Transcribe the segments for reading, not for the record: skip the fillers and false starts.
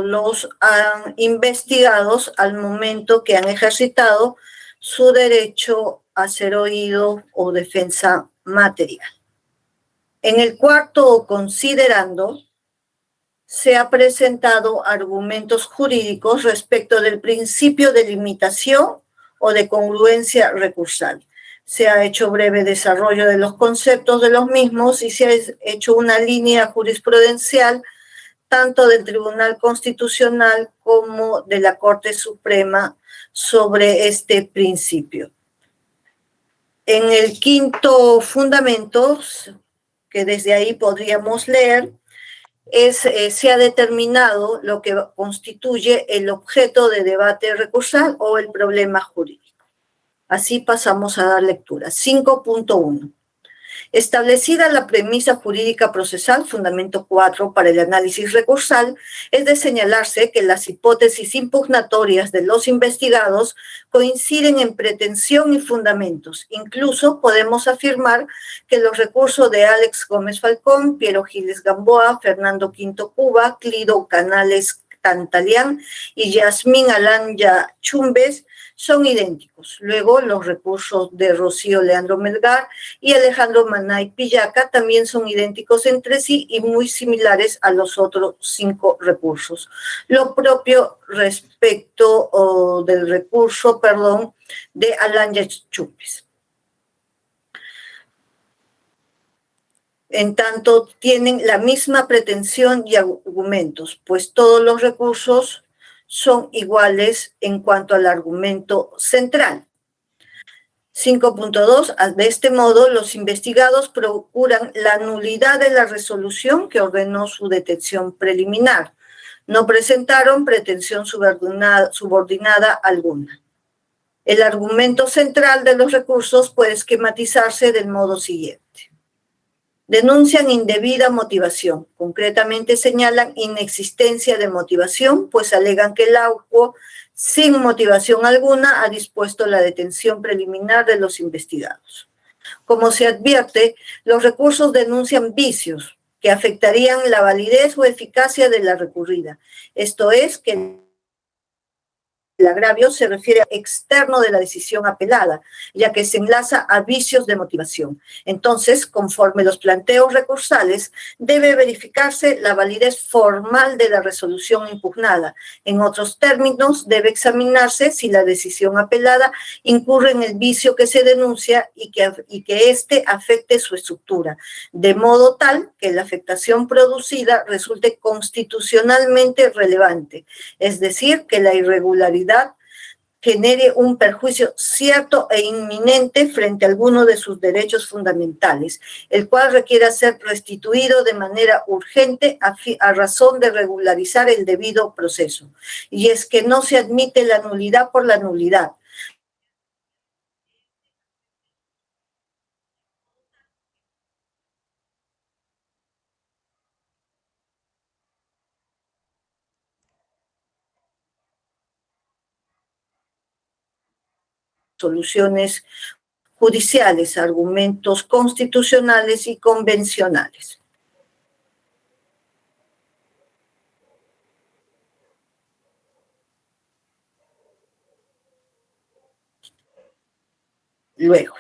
los investigados al momento que han ejercitado su derecho a ser oído o defensa material. En el cuarto considerando, se ha presentado argumentos jurídicos respecto del principio de limitación o de congruencia recursal. Se ha hecho breve desarrollo de los conceptos de los mismos y se ha hecho una línea jurisprudencial tanto del Tribunal Constitucional como de la Corte Suprema sobre este principio. En el quinto fundamento, que desde ahí podríamos leer, se ha determinado lo que constituye el objeto de debate recursal o el problema jurídico. Así pasamos a dar lectura. 5.1. Establecida la premisa jurídica procesal, fundamento 4 para el análisis recursal, es de señalarse que las hipótesis impugnatorias de los investigados coinciden en pretensión y fundamentos. Incluso podemos afirmar que los recursos de Alex Gómez Falcón, Piero Giles Gamboa, Fernando Quinto Cuba, Clido Canales Cantalián y Yasmín Alanya Chumbes son idénticos. Luego, los recursos de Rocío Leandro Melgar y Alejandro Manay Pillaca también son idénticos entre sí y muy similares a los otros 5 recursos. Lo propio respecto del recurso, de Alanya Chumbes. En tanto, tienen la misma pretensión y argumentos, pues todos los recursos son iguales en cuanto al argumento central. 5.2. De este modo, los investigados procuran la nulidad de la resolución que ordenó su detención preliminar. No presentaron pretensión subordinada alguna. El argumento central de los recursos puede esquematizarse del modo siguiente. Denuncian indebida motivación. Concretamente señalan inexistencia de motivación, pues alegan que el AUCO, sin motivación alguna, ha dispuesto la detención preliminar de los investigados. Como se advierte, los recursos denuncian vicios que afectarían la validez o eficacia de la recurrida. Esto es, que el agravio se refiere a externo de la decisión apelada, ya que se enlaza a vicios de motivación. Entonces, conforme los planteos recursales, debe verificarse la validez formal de la resolución impugnada. En otros términos, debe examinarse si la decisión apelada incurre en el vicio que se denuncia y que éste afecte su estructura, de modo tal que la afectación producida resulte constitucionalmente relevante, es decir, que la irregularidad genere un perjuicio cierto e inminente frente a alguno de sus derechos fundamentales, el cual requiera ser restituido de manera urgente a razón de regularizar el debido proceso. Y es que no se admite la nulidad por la nulidad. Soluciones judiciales, argumentos constitucionales y convencionales. Luego,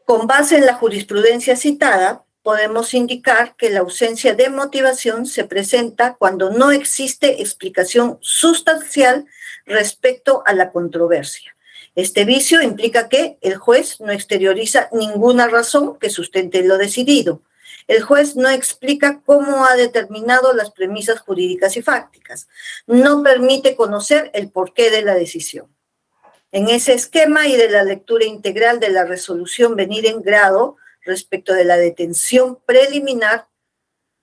con base en la jurisprudencia citada, podemos indicar que la ausencia de motivación se presenta cuando no existe explicación sustancial respecto a la controversia. Este vicio implica que el juez no exterioriza ninguna razón que sustente lo decidido. El juez no explica cómo ha determinado las premisas jurídicas y fácticas. No permite conocer el porqué de la decisión. En ese esquema y de la lectura integral de la resolución venida en grado respecto de la detención preliminar,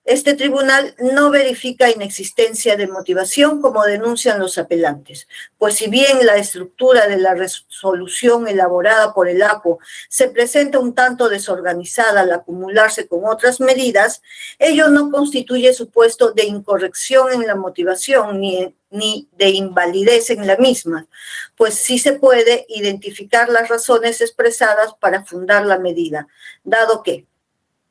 este tribunal no verifica inexistencia de motivación como denuncian los apelantes, pues si bien la estructura de la resolución elaborada por el ACO se presenta un tanto desorganizada al acumularse con otras medidas, ello no constituye supuesto de incorrección en la motivación ni de invalidez en la misma, pues sí se puede identificar las razones expresadas para fundar la medida, dado que,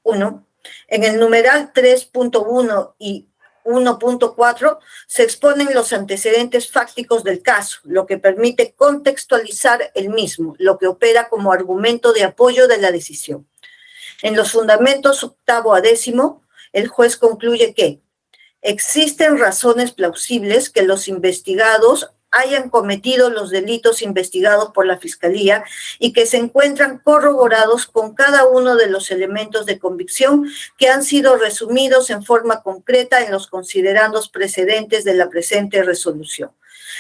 1. En el numeral 3.1 y 1.4 se exponen los antecedentes fácticos del caso, lo que permite contextualizar el mismo, lo que opera como argumento de apoyo de la decisión. En los fundamentos 8º a 10º, el juez concluye que existen razones plausibles que los investigados hayan cometido los delitos investigados por la Fiscalía y que se encuentran corroborados con cada uno de los elementos de convicción que han sido resumidos en forma concreta en los considerandos precedentes de la presente resolución.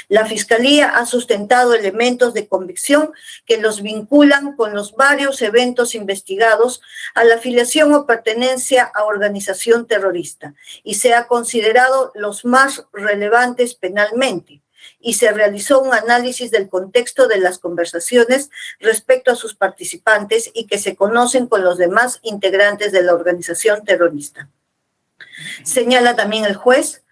La Fiscalía ha sustentado elementos de convicción que los vinculan con los varios eventos investigados a la afiliación o pertenencia a organización terrorista y se ha considerado los más relevantes penalmente, y se realizó un análisis del contexto de las conversaciones respecto a sus participantes y que se conocen con los demás integrantes de la organización terrorista. Señala también el juez,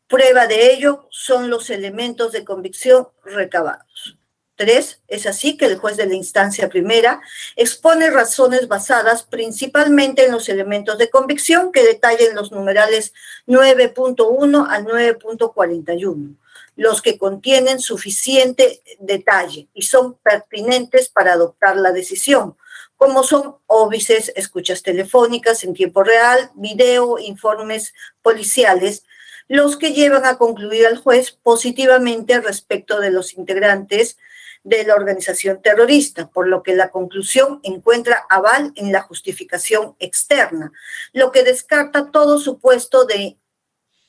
prueba de ello son los elementos de convicción recabados. 3. Es así que el juez de la instancia primera expone razones basadas principalmente en los elementos de convicción que detallan los numerales 9.1 al 9.41. Los que contienen suficiente detalle y son pertinentes para adoptar la decisión, como son óbices, escuchas telefónicas en tiempo real, video, informes policiales, los que llevan a concluir al juez positivamente respecto de los integrantes de la organización terrorista, por lo que la conclusión encuentra aval en la justificación externa, lo que descarta todo supuesto de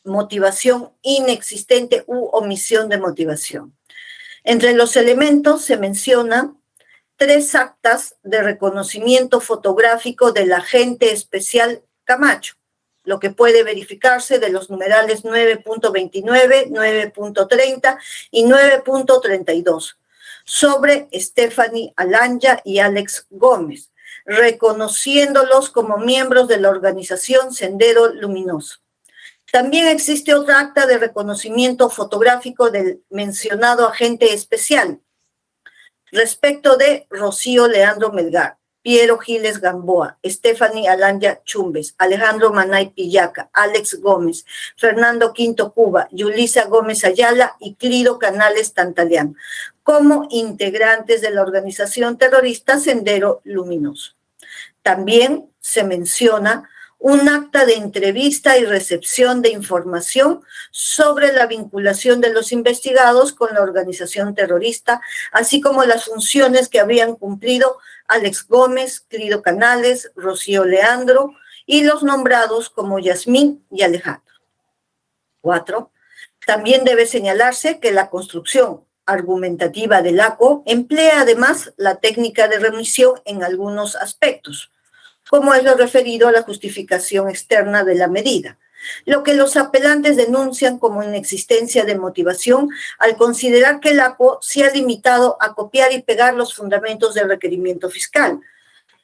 motivación inexistente u omisión de motivación. Entre los elementos se menciona 3 actas de reconocimiento fotográfico del agente especial Camacho, lo que puede verificarse de los numerales 9.29, 9.30 y 9.32, sobre Stephanie Alanya y Alex Gómez, reconociéndolos como miembros de la organización Sendero Luminoso. También existe otra acta de reconocimiento fotográfico del mencionado agente especial respecto de Rocío Leandro Melgar, Piero Giles Gamboa, Stephanie Alanya Chumbes, Alejandro Manay Pillaca, Alex Gómez, Fernando Quinto Cuba, Yulisa Gómez Ayala y Clido Canales Tantaleán, como integrantes de la organización terrorista Sendero Luminoso. También se menciona un acta de entrevista y recepción de información sobre la vinculación de los investigados con la organización terrorista, así como las funciones que habían cumplido Alex Gómez, Clido Canales, Rocío Leandro y los nombrados como Yasmín y Alejandro. 4. También debe señalarse que la construcción argumentativa del ACO emplea además la técnica de remisión en algunos aspectos, como es lo referido a la justificación externa de la medida, lo que los apelantes denuncian como inexistencia de motivación al considerar que el ACO se ha limitado a copiar y pegar los fundamentos del requerimiento fiscal,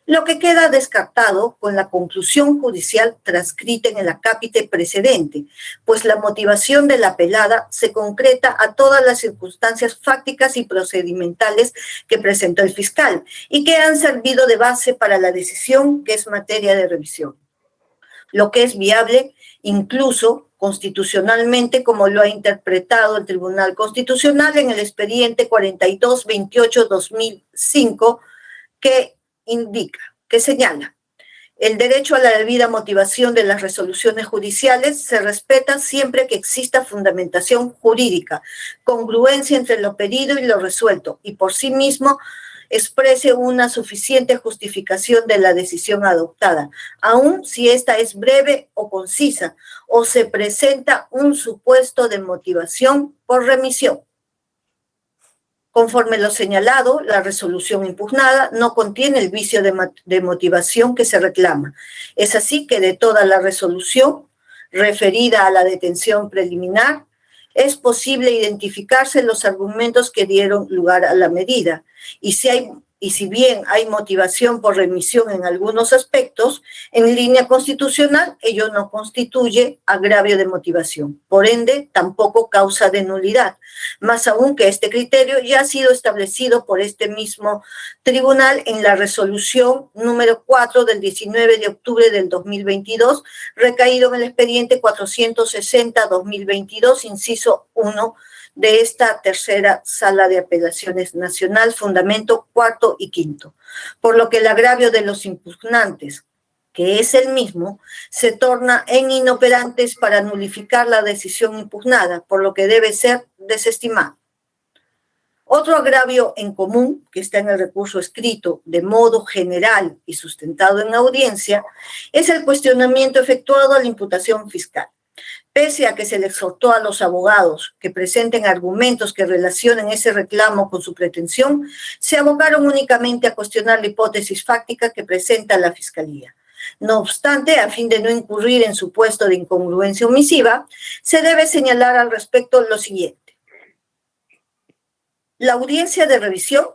lo que queda descartado con la conclusión judicial transcrita en el acápite precedente, pues la motivación de la apelada se concreta a todas las circunstancias fácticas y procedimentales que presentó el fiscal y que han servido de base para la decisión que es materia de revisión, lo que es viable incluso constitucionalmente, como lo ha interpretado el Tribunal Constitucional en el expediente 4228-2005, que indica, que señala, el derecho a la debida motivación de las resoluciones judiciales se respeta siempre que exista fundamentación jurídica, congruencia entre lo pedido y lo resuelto, y por sí mismo exprese una suficiente justificación de la decisión adoptada, aun si ésta es breve o concisa, o se presenta un supuesto de motivación por remisión. Conforme lo señalado, la resolución impugnada no contiene el vicio de motivación que se reclama. Es así que de toda la resolución referida a la detención preliminar, es posible identificarse los argumentos que dieron lugar a la medida. Y y si bien hay motivación por remisión en algunos aspectos, en línea constitucional ello no constituye agravio de motivación. Por ende, tampoco causa de nulidad. Más aún que este criterio ya ha sido establecido por este mismo tribunal en la resolución número 4 del 19 de octubre del 2022, recaído en el expediente 460-2022, inciso 1, de esta tercera sala de apelaciones nacional, fundamento cuarto y quinto, por lo que el agravio de los impugnantes, que es el mismo, se torna en inoperantes para nulificar la decisión impugnada, por lo que debe ser desestimado. Otro agravio en común, que está en el recurso escrito de modo general y sustentado en audiencia, es el cuestionamiento efectuado a la imputación fiscal. Pese a que se le exhortó a los abogados que presenten argumentos que relacionen ese reclamo con su pretensión, se abocaron únicamente a cuestionar la hipótesis fáctica que presenta la Fiscalía. No obstante, a fin de no incurrir en supuesto de incongruencia omisiva, se debe señalar al respecto lo siguiente. La audiencia de revisión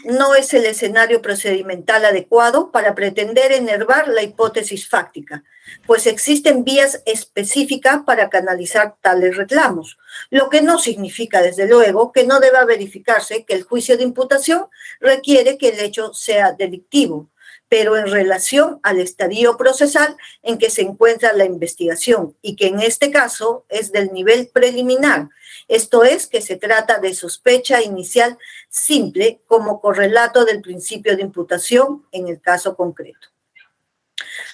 no es el escenario procedimental adecuado para pretender enervar la hipótesis fáctica, pues existen vías específicas para canalizar tales reclamos, lo que no significa, desde luego, que no deba verificarse que el juicio de imputación requiere que el hecho sea delictivo, pero en relación al estadio procesal en que se encuentra la investigación y que en este caso es del nivel preliminar, esto es, que se trata de sospecha inicial simple como correlato del principio de imputación en el caso concreto.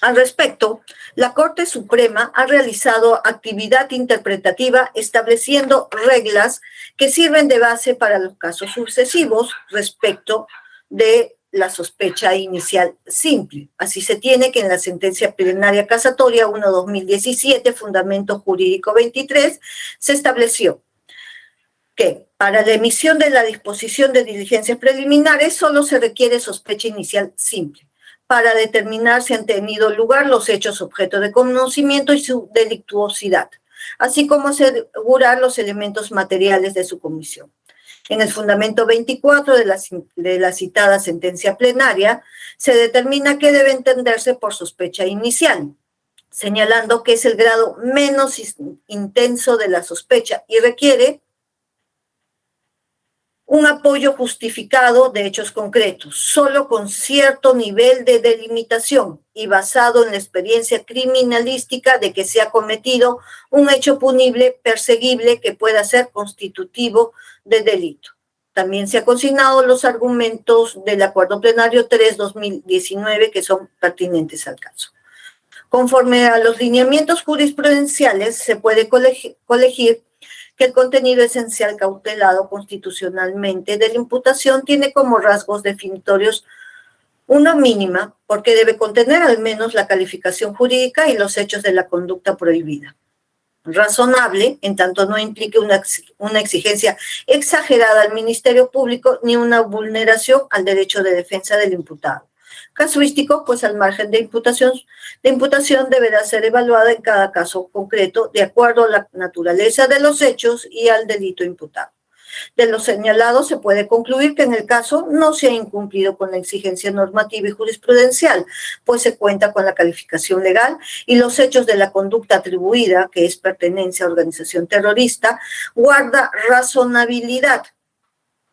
Al respecto, la Corte Suprema ha realizado actividad interpretativa estableciendo reglas que sirven de base para los casos sucesivos respecto de la sospecha inicial simple. Así se tiene que en la sentencia plenaria casatoria 1/2017, fundamento jurídico 23, se estableció que para la emisión de la disposición de diligencias preliminares solo se requiere sospecha inicial simple para determinar si han tenido lugar los hechos objeto de conocimiento y su delictuosidad, así como asegurar los elementos materiales de su comisión. En el fundamento 24 de la citada sentencia plenaria se determina que debe entenderse por sospecha inicial, señalando que es el grado menos intenso de la sospecha y requiere un apoyo justificado de hechos concretos, solo con cierto nivel de delimitación y basado en la experiencia criminalística de que se ha cometido un hecho punible, perseguible, que pueda ser constitutivo de delito. También se han consignado los argumentos del Acuerdo Plenario 3/2019 que son pertinentes al caso. Conforme a los lineamientos jurisprudenciales, se puede colegir que el contenido esencial cautelado constitucionalmente de la imputación tiene como rasgos definitorios una mínima, porque debe contener al menos la calificación jurídica y los hechos de la conducta prohibida. Razonable, en tanto no implique una exigencia exagerada al Ministerio Público ni una vulneración al derecho de defensa del imputado. Casuístico, pues al margen de imputación deberá ser evaluada en cada caso concreto de acuerdo a la naturaleza de los hechos y al delito imputado. De lo señalado se puede concluir que en el caso no se ha incumplido con la exigencia normativa y jurisprudencial, pues se cuenta con la calificación legal y los hechos de la conducta atribuida, que es pertenencia a organización terrorista, guarda razonabilidad,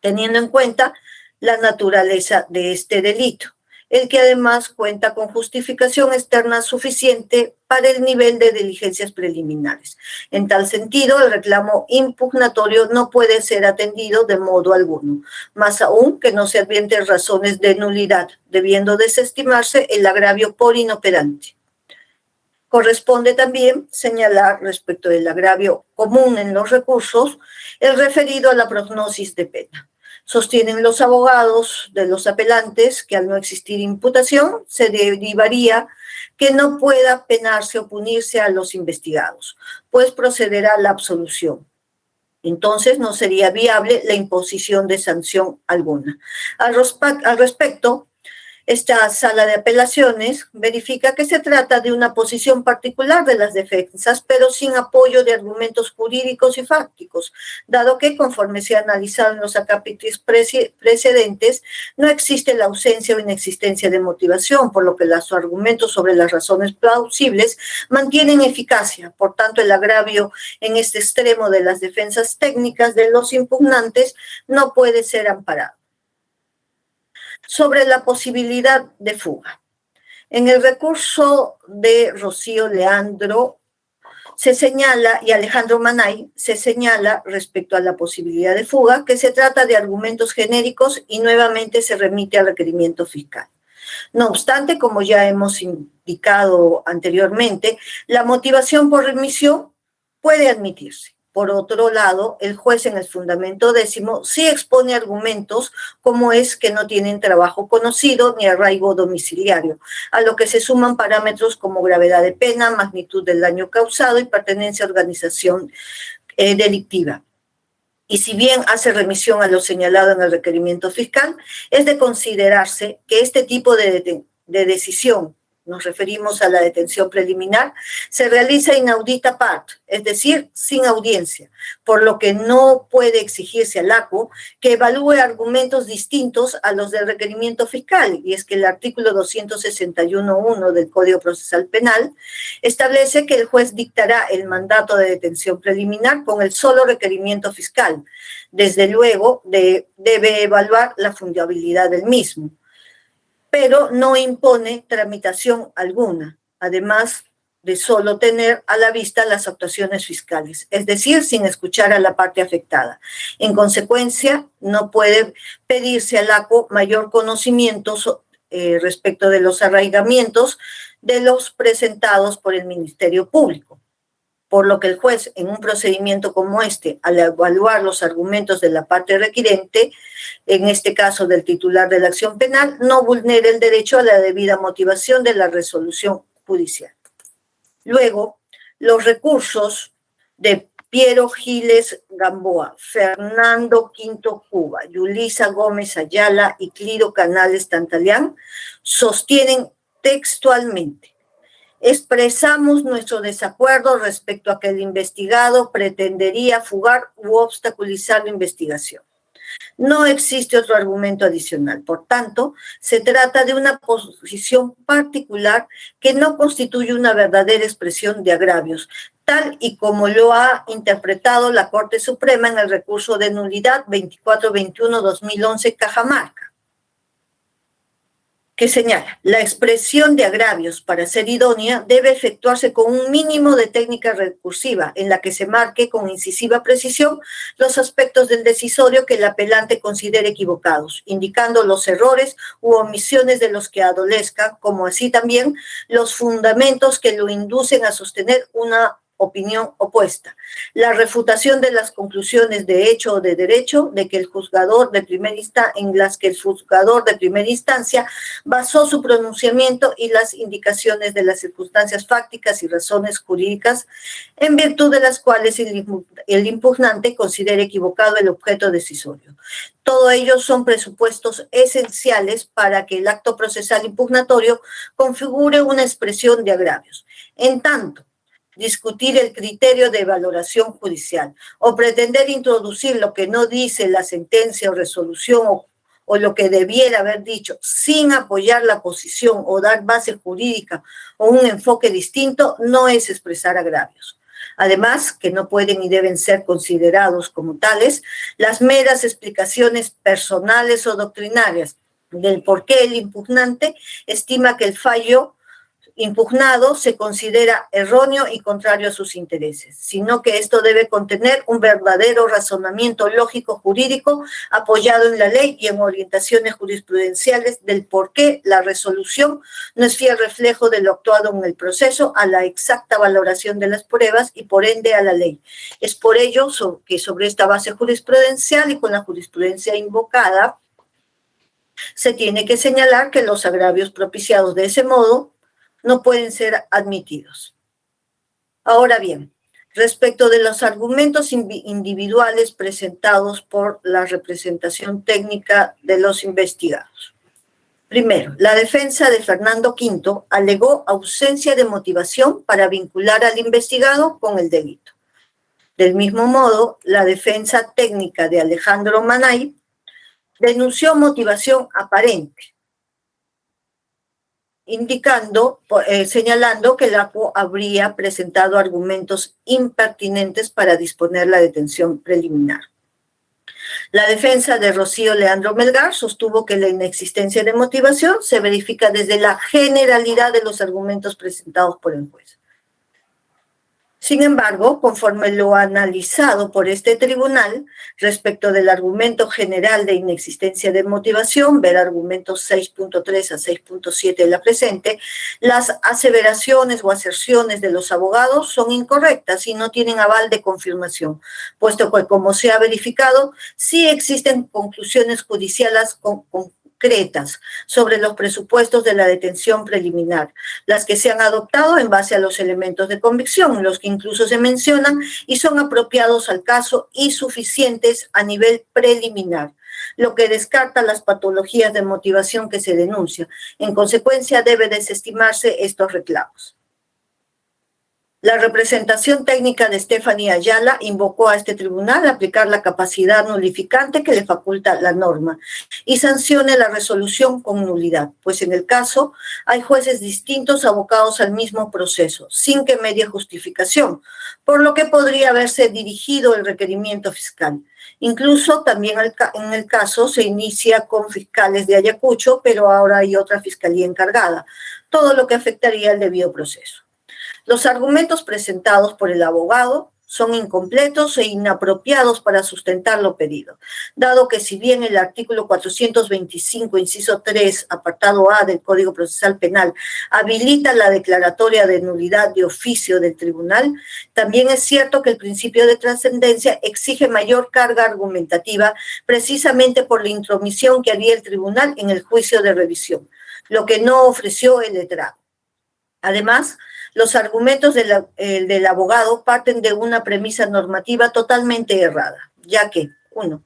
teniendo en cuenta la naturaleza de este delito, el que además cuenta con justificación externa suficiente para el nivel de diligencias preliminares. En tal sentido, el reclamo impugnatorio no puede ser atendido de modo alguno, más aún que no se advienten razones de nulidad, debiendo desestimarse el agravio por inoperante. Corresponde también señalar respecto del agravio común en los recursos, el referido a la prognosis de pena. Sostienen los abogados de los apelantes que al no existir imputación se derivaría que no pueda penarse o punirse a los investigados, pues procederá la absolución. Entonces no sería viable la imposición de sanción alguna. Al respecto, Esta sala de apelaciones verifica que se trata de una posición particular de las defensas, pero sin apoyo de argumentos jurídicos y fácticos, dado que, conforme se ha analizado en los acápitres precedentes, no existe la ausencia o inexistencia de motivación, por lo que los argumentos sobre las razones plausibles mantienen eficacia. Por tanto, el agravio en este extremo de las defensas técnicas de los impugnantes no puede ser amparado. Sobre la posibilidad de fuga. En el recurso de Rocío Leandro se señala, y Alejandro Manay, se señala respecto a la posibilidad de fuga que se trata de argumentos genéricos y nuevamente se remite al requerimiento fiscal. No obstante, como ya hemos indicado anteriormente, la motivación por remisión puede admitirse. Por otro lado, el juez en el fundamento 10º sí expone argumentos como es que no tienen trabajo conocido ni arraigo domiciliario, a lo que se suman parámetros como gravedad de pena, magnitud del daño causado y pertenencia a organización delictiva. Y si bien hace remisión a lo señalado en el requerimiento fiscal, es de considerarse que este tipo de decisión, nos referimos a la detención preliminar, se realiza inaudita part, es decir, sin audiencia, por lo que no puede exigirse al ACU que evalúe argumentos distintos a los del requerimiento fiscal, y es que el artículo 261.1 del Código Procesal Penal establece que el juez dictará el mandato de detención preliminar con el solo requerimiento fiscal. Desde luego, debe evaluar la fundabilidad del mismo, pero no impone tramitación alguna, además de solo tener a la vista las actuaciones fiscales, es decir, sin escuchar a la parte afectada. En consecuencia, no puede pedirse al ACO mayor conocimiento respecto de los arraigamientos de los presentados por el Ministerio Público. Por lo que el juez, en un procedimiento como este, al evaluar los argumentos de la parte requirente, en este caso del titular de la acción penal, no vulnera el derecho a la debida motivación de la resolución judicial. Luego, los recursos de Piero Giles Gamboa, Fernando Quinto Cuba, Yulisa Gómez Ayala y Cliro Canales Tantalián sostienen textualmente: expresamos nuestro desacuerdo respecto a que el investigado pretendería fugar u obstaculizar la investigación. No existe otro argumento adicional. Por tanto, se trata de una posición particular que no constituye una verdadera expresión de agravios, tal y como lo ha interpretado la Corte Suprema en el recurso de nulidad 2421-2011 Cajamarca, que señala: la expresión de agravios, para ser idónea, debe efectuarse con un mínimo de técnica recursiva en la que se marque con incisiva precisión los aspectos del decisorio que el apelante considere equivocados, indicando los errores u omisiones de los que adolezcan, como así también los fundamentos que lo inducen a sostener una opinión opuesta, la refutación de las conclusiones de hecho o de derecho de que el juzgador de primera en las que el juzgador de primera instancia basó su pronunciamiento y las indicaciones de las circunstancias fácticas y razones jurídicas en virtud de las cuales el impugnante considere equivocado el objeto decisorio. Todo ello son presupuestos esenciales para que el acto procesal impugnatorio configure una expresión de agravios. En tanto, discutir el criterio de valoración judicial o pretender introducir lo que no dice la sentencia o resolución o lo que debiera haber dicho sin apoyar la posición o dar base jurídica o un enfoque distinto no es expresar agravios. Además, que no pueden y deben ser considerados como tales las meras explicaciones personales o doctrinarias del por qué el impugnante estima que el fallo impugnado se considera erróneo y contrario a sus intereses, sino que esto debe contener un verdadero razonamiento lógico jurídico apoyado en la ley y en orientaciones jurisprudenciales del por qué la resolución no es fiel reflejo de lo actuado en el proceso a la exacta valoración de las pruebas y por ende a la ley. Es por ello que sobre esta base jurisprudencial y con la jurisprudencia invocada se tiene que señalar que los agravios propiciados de ese modo no pueden ser admitidos. Ahora bien, respecto de los argumentos individuales presentados por la representación técnica de los investigados. Primero, la defensa de Fernando V alegó ausencia de motivación para vincular al investigado con el delito. Del mismo modo, la defensa técnica de Alejandro Manay denunció motivación aparente, señalando que el APO habría presentado argumentos impertinentes para disponer la detención preliminar. La defensa de Rocío Leandro Melgar sostuvo que la inexistencia de motivación se verifica desde la generalidad de los argumentos presentados por el juez. Sin embargo, conforme lo analizado por este tribunal, respecto del argumento general de inexistencia de motivación, ver argumentos 6.3 a 6.7 de la presente, las aseveraciones o aserciones de los abogados son incorrectas y no tienen aval de confirmación, puesto que, como se ha verificado, sí existen conclusiones judiciales concretas sobre los presupuestos de la detención preliminar, las que se han adoptado en base a los elementos de convicción, los que incluso se mencionan y son apropiados al caso y suficientes a nivel preliminar, lo que descarta las patologías de motivación que se denuncian. En consecuencia, debe desestimarse estos reclamos. La representación técnica de Stephanie Ayala invocó a este tribunal a aplicar la capacidad nulificante que le faculta la norma y sancione la resolución con nulidad, pues en el caso hay jueces distintos abocados al mismo proceso, sin que medie justificación, por lo que podría haberse dirigido el requerimiento fiscal. Incluso también en el caso se inicia con fiscales de Ayacucho, pero ahora hay otra fiscalía encargada, todo lo que afectaría el debido proceso. Los argumentos presentados por el abogado son incompletos e inapropiados para sustentar lo pedido, dado que si bien el artículo 425, inciso 3, apartado A del Código Procesal Penal, habilita la declaratoria de nulidad de oficio del tribunal, también es cierto que el principio de trascendencia exige mayor carga argumentativa precisamente por la intromisión que haría el tribunal en el juicio de revisión, lo que no ofreció el letrado. Además, los argumentos del abogado parten de una premisa normativa totalmente errada, ya que, 1,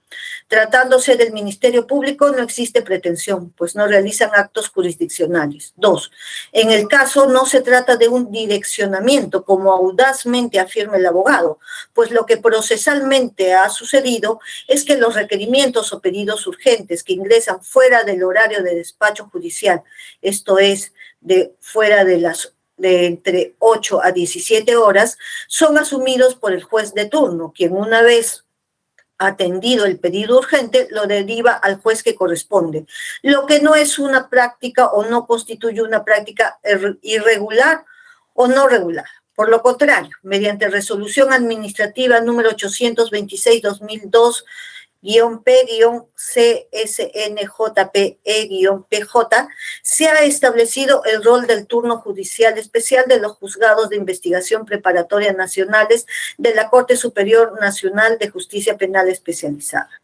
tratándose del Ministerio Público no existe pretensión, pues no realizan actos jurisdiccionales. 2, en el caso no se trata de un direccionamiento, como audazmente afirma el abogado, pues lo que procesalmente ha sucedido es que los requerimientos o pedidos urgentes que ingresan fuera del horario de despacho judicial, esto es, fuera de entre 8 a 17 horas, son asumidos por el juez de turno, quien una vez atendido el pedido urgente, lo deriva al juez que corresponde, lo que no es una práctica o no constituye una práctica irregular o no regular. Por lo contrario, mediante resolución administrativa número 826-2002, P-CSNJPE-PJ, se ha establecido el rol del turno judicial especial de los juzgados de investigación preparatoria nacionales de la Corte Superior Nacional de Justicia Penal Especializada.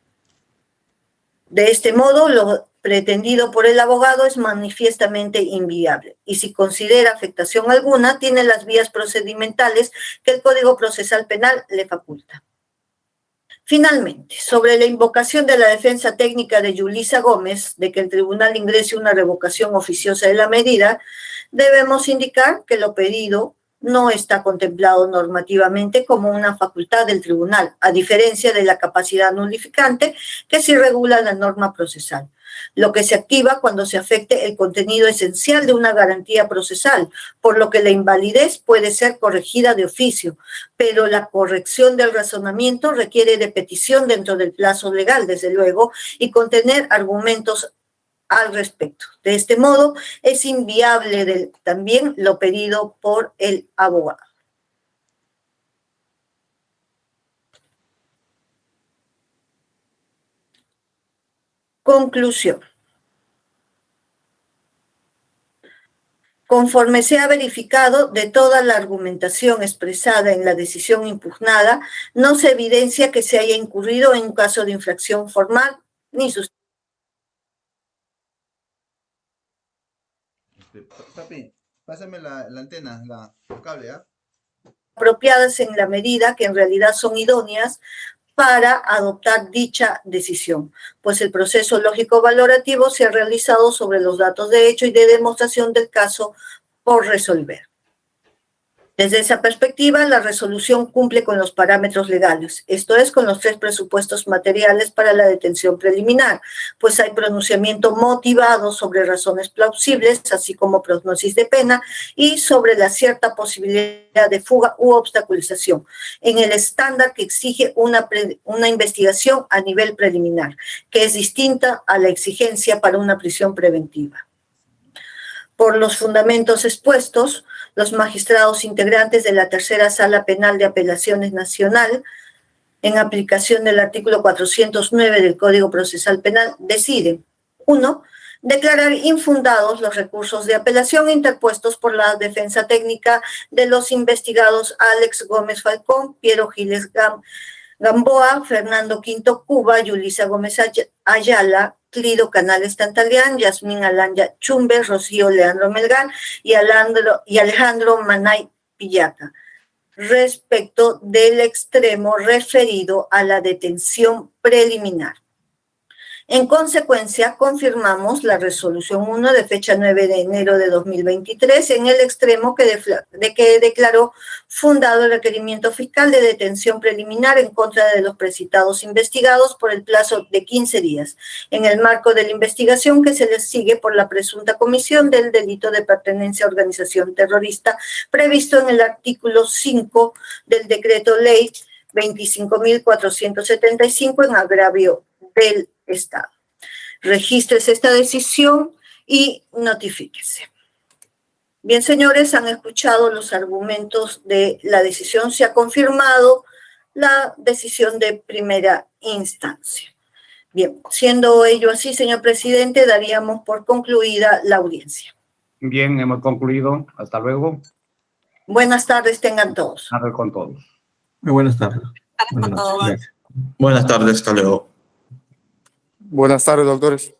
De este modo, lo pretendido por el abogado es manifiestamente inviable y si considera afectación alguna, tiene las vías procedimentales que el Código Procesal Penal le faculta. Finalmente, sobre la invocación de la defensa técnica de Yulisa Gómez de que el tribunal ingrese una revocación oficiosa de la medida, debemos indicar que lo pedido no está contemplado normativamente como una facultad del tribunal, a diferencia de la capacidad nulificante que sí regula la norma procesal, lo que se activa cuando se afecte el contenido esencial de una garantía procesal, por lo que la invalidez puede ser corregida de oficio, pero la corrección del razonamiento requiere de petición dentro del plazo legal, desde luego, y contener argumentos al respecto. De este modo, es inviable también lo pedido por el abogado. Conclusión. Conforme se ha verificado, de toda la argumentación expresada en la decisión impugnada, no se evidencia que se haya incurrido en un caso de infracción formal ni sustancial. Papi, pásame la antena, el cable, ¿ah? Apropiadas en la medida que en realidad son idóneas para adoptar dicha decisión, pues el proceso lógico-valorativo se ha realizado sobre los datos de hecho y de demostración del caso por resolver. Desde esa perspectiva, la resolución cumple con los parámetros legales, esto es, con los 3 presupuestos materiales para la detención preliminar, pues hay pronunciamiento motivado sobre razones plausibles, así como prognosis de pena, y sobre la cierta posibilidad de fuga u obstaculización, en el estándar que exige una investigación a nivel preliminar, que es distinta a la exigencia para una prisión preventiva. Por los fundamentos expuestos, los magistrados integrantes de la Tercera Sala Penal de Apelaciones Nacional, en aplicación del artículo 409 del Código Procesal Penal, deciden: 1. Declarar infundados los recursos de apelación interpuestos por la defensa técnica de los investigados Alex Gómez Falcón, Piero Giles Gamboa, Fernando Quinto Cuba, Yulisa Gómez Ayala, Clido Canales Tantalián, Yasmín Alanya Chumbe, Rocío Leandro Melgar y Alejandro Manay Pillaca, respecto del extremo referido a la detención preliminar. En consecuencia, confirmamos la resolución 1 de fecha 9 de enero de 2023 en el extremo que declaró fundado el requerimiento fiscal de detención preliminar en contra de los precitados investigados por el plazo de 15 días, en el marco de la investigación que se les sigue por la presunta comisión del delito de pertenencia a organización terrorista previsto en el artículo 5 del Decreto Ley 25.475 en agravio del Estado. Regístrese esta decisión y notifíquese. Bien, señores, han escuchado los argumentos de la decisión. Se ha confirmado la decisión de primera instancia. Bien, siendo ello así, señor presidente, daríamos por concluida la audiencia. Bien, hemos concluido. Hasta luego. Buenas tardes tengan todos. A ver con todos. Muy buenas tardes. Buenas tardes, Buenas noches. todos. Gracias. Buenas tardes, hasta luego. Buenas tardes, doctores.